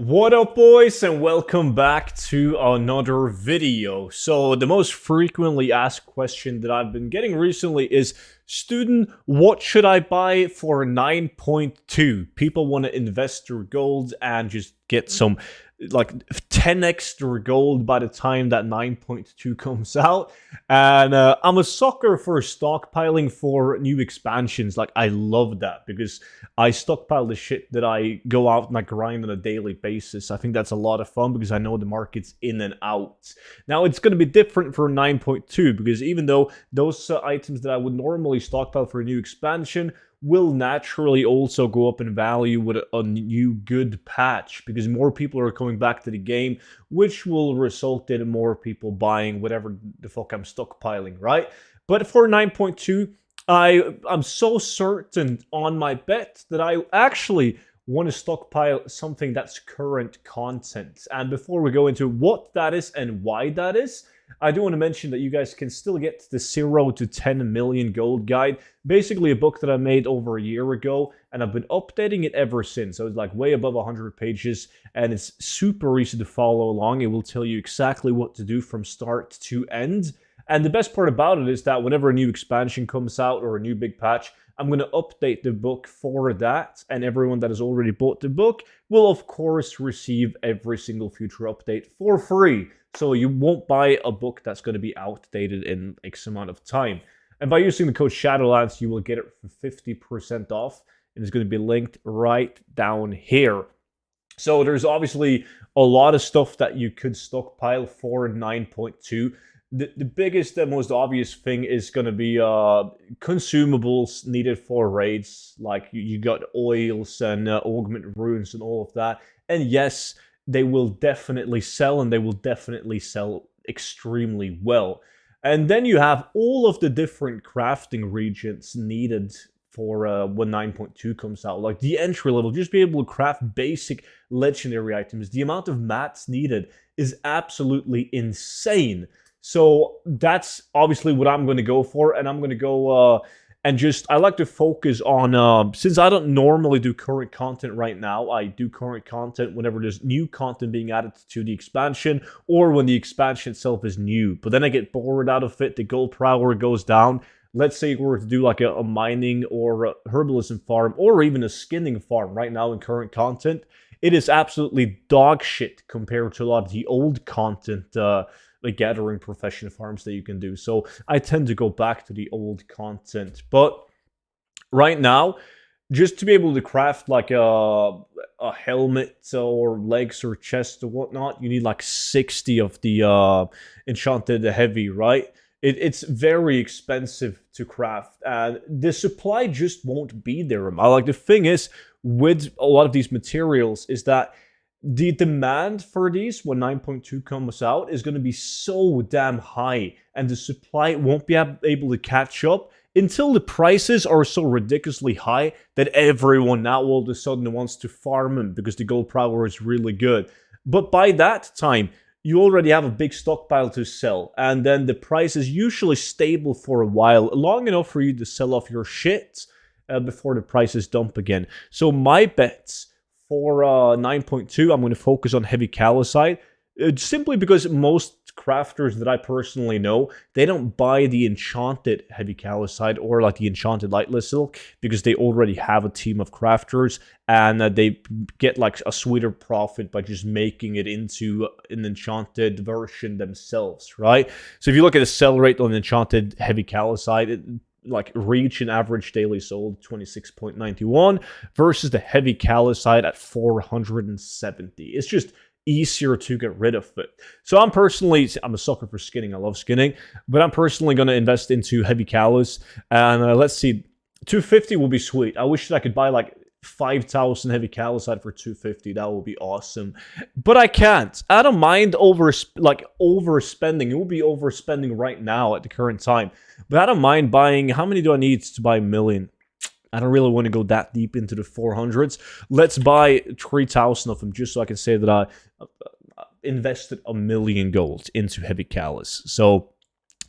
What up, boys, and welcome back to another video. So the most frequently asked question that I've been getting recently is, Studen, what should I buy for 9.2? People want to invest their gold and just get some like 10x their gold by the time that 9.2 comes out. And I'm a sucker for stockpiling for new expansions. Like, I love that because I stockpile the shit that I go out and I grind on a daily basis. I think that's a lot of fun because I know the market's in and out. Now, it's going to be different for 9.2 because even though those items that I would normally stockpile for a new expansion will naturally also go up in value with a new good patch because more people are coming back to the game, which will result in more people buying whatever the fuck I'm stockpiling, right? But for 9.2, I'm so certain on my bet that I actually want to stockpile something that's current content. And before we go into what that is and why that is, I do want to mention that you guys can still get the 0 to 10 million gold guide. Basically a book that I made over a year ago, and I've been updating it ever since. So it's like way above 100 pages, and it's super easy to follow along. It will tell you exactly what to do from start to end. And the best part about it is that whenever a new expansion comes out or a new big patch, I'm going to update the book for that, and everyone that has already bought the book will of course receive every single future update for free. So you won't buy a book that's going to be outdated in X amount of time. And by using the code Shadowlands, you will get it for 50% off. And it's going to be linked right down here. So there's obviously a lot of stuff that you could stockpile for 9.2. The biggest and most obvious thing is going to be consumables needed for raids. Like you got oils and augment runes and all of that. And yes, they will definitely sell, and they will definitely sell extremely well. And then you have all of the different crafting regions needed for when 9.2 comes out. Like the entry level, just be able to craft basic legendary items. The amount of mats needed is absolutely insane. So that's obviously what I'm going to go for, and I'm going to go I like to focus on, since I don't normally do current content right now, I do current content whenever there's new content being added to the expansion, or when the expansion itself is new. But then I get bored out of it, the gold per hour goes down. Let's say we were to do like a mining or a herbalism farm, or even a skinning farm right now in current content. It is absolutely dog shit compared to a lot of the old content, like gathering profession farms that you can do. So I tend to go back to the old content. But right now, just to be able to craft like a helmet or legs or chest or whatnot, you need like 60 of the enchanted heavy, right? It's very expensive to craft, and the supply just won't be there. Like, the thing is, with a lot of these materials, is that the demand for these when 9.2 comes out is going to be so damn high, and the supply won't be able to catch up until the prices are so ridiculously high that everyone now all of a sudden wants to farm them because the gold power is really good. But by that time, you already have a big stockpile to sell, and then the price is usually stable for a while, long enough for you to sell off your shit before the prices dump again. So my bets for 9.2, I'm going to focus on heavy calcite, simply because most crafters that I personally know, they don't buy the enchanted heavy calcite or like the enchanted lightless silk because they already have a team of crafters, and they get like a sweeter profit by just making it into an enchanted version themselves, right? So if you look at the sell rate on enchanted heavy calcite, like reach an average daily sold 26.91 versus the heavy calcite at 470. It's just easier to get rid of it. So I'm a sucker for skinning. I love skinning, but I'm personally going to invest into heavy callus. And let's see, 250 will be sweet. I wish that I could buy like 5,000 heavy calcite for 250. That would be awesome, but I can't. I don't mind overspending. It will be overspending right now at the current time, but I don't mind buying. How many do I need to buy a million? I don't really want to go that deep into the 400s. Let's buy 3,000 of them just so I can say that I invested a million gold into heavy callus. So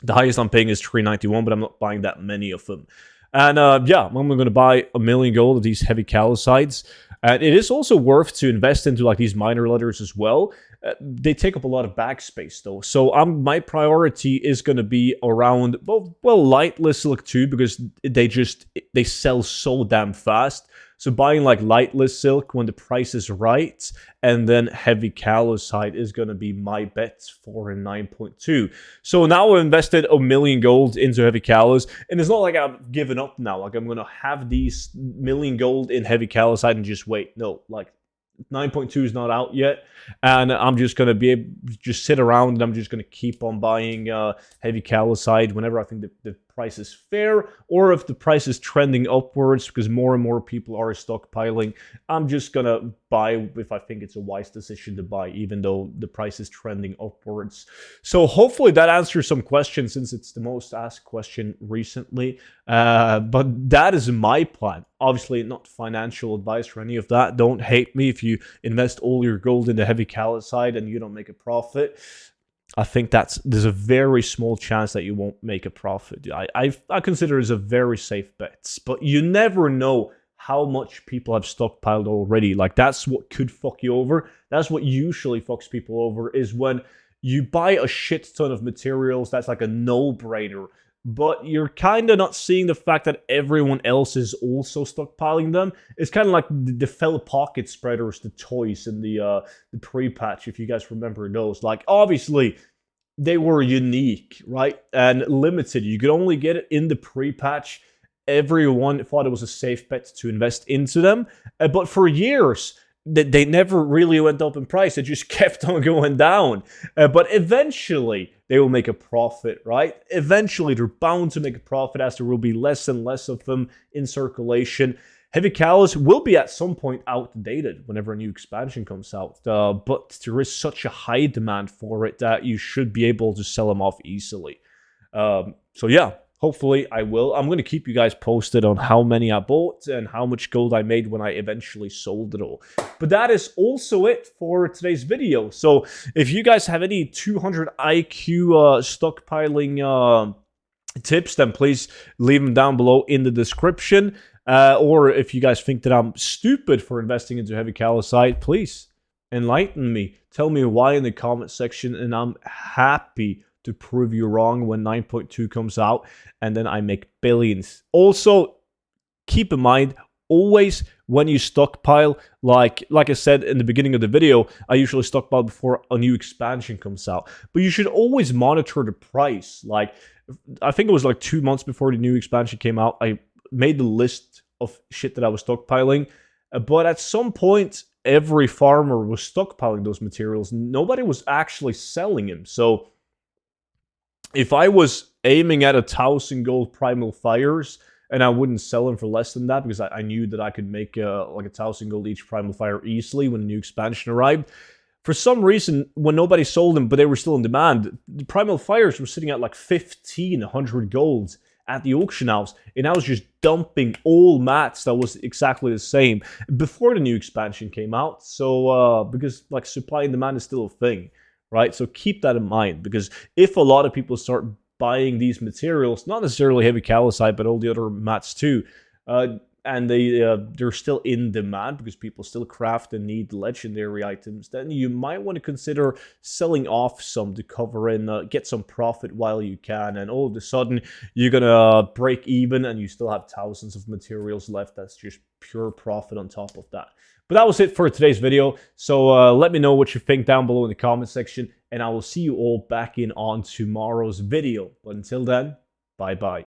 the highest I'm paying is 391, but I'm not buying that many of them. And yeah, I'm going to buy a million gold of these heavy calcites. And it is also worth to invest into like these minor letters as well. They take up a lot of backspace though. So my priority is going to be around, well, lightless silk too, because they sell so damn fast. So buying like lightless silk when the price is right, and then heavy callousite is going to be my bet for a 9.2. So now I've invested $1 million gold into heavy callos, and it's not like I've given up now. Like I'm going to have these $1 million gold in heavy callousite and just wait. No, like 9.2 is not out yet, and I'm just going to just sit around, and I'm just going to keep on buying heavy callousite whenever I think the price is fair, or if the price is trending upwards because more and more people are stockpiling. I'm just going to buy if I think it's a wise decision to buy, even though the price is trending upwards. So hopefully that answers some questions, since it's the most asked question recently. But that is my plan. Obviously not financial advice or any of that. Don't hate me if you invest all your gold in the heavy callousite and you don't make a profit. I think there's a very small chance that you won't make a profit. I consider it as a very safe bet, but you never know how much people have stockpiled already. Like that's what could fuck you over. That's what usually fucks people over, is when you buy a shit ton of materials. That's like a no-brainer, but you're kind of not seeing the fact that everyone else is also stockpiling them. It's kind of like the fellow pocket spreaders, the toys in the pre-patch, if you guys remember those. Like, obviously, they were unique, right? And limited. You could only get it in the pre-patch. Everyone thought it was a safe bet to invest into them. But for years, they never really went up in price. It just kept on going down. But eventually, they will make a profit, right? Eventually, they're bound to make a profit as there will be less and less of them in circulation. Heavy callos will be at some point outdated whenever a new expansion comes out. But there is such a high demand for it that you should be able to sell them off easily. So yeah. Hopefully, I will. I'm going to keep you guys posted on how many I bought and how much gold I made when I eventually sold it all. But that is also it for today's video. So if you guys have any 200 IQ stockpiling tips, then please leave them down below in the description. Or if you guys think that I'm stupid for investing into heavy callousite, please enlighten me. Tell me why in the comment section, and I'm happy to prove you wrong when 9.2 comes out, and then I make billions. Also, keep in mind, always when you stockpile, like I said in the beginning of the video, I usually stockpile before a new expansion comes out. But you should always monitor the price. Like, I think it was like 2 months before the new expansion came out, I made the list of shit that I was stockpiling. But at some point, every farmer was stockpiling those materials. Nobody was actually selling them. So if I was aiming at 1,000 gold primal fires, and I wouldn't sell them for less than that because I knew that I could make like 1,000 gold each primal fire easily when the new expansion arrived. For some reason, when nobody sold them, but they were still in demand, the primal fires were sitting at like 1,500 gold at the auction house, and I was just dumping all mats that was exactly the same before the new expansion came out. So because like supply and demand is still a thing. Right, so keep that in mind, because if a lot of people start buying these materials, not necessarily heavy callousite, but all the other mats too, and they're still in demand because people still craft and need legendary items, then you might want to consider selling off some to cover in, get some profit while you can, and all of a sudden you're gonna break even and you still have thousands of materials left. That's just pure profit on top of that. But that was it for today's video. So let me know what you think down below in the comment section, and I will see you all back in on tomorrow's video. But until then, bye-bye.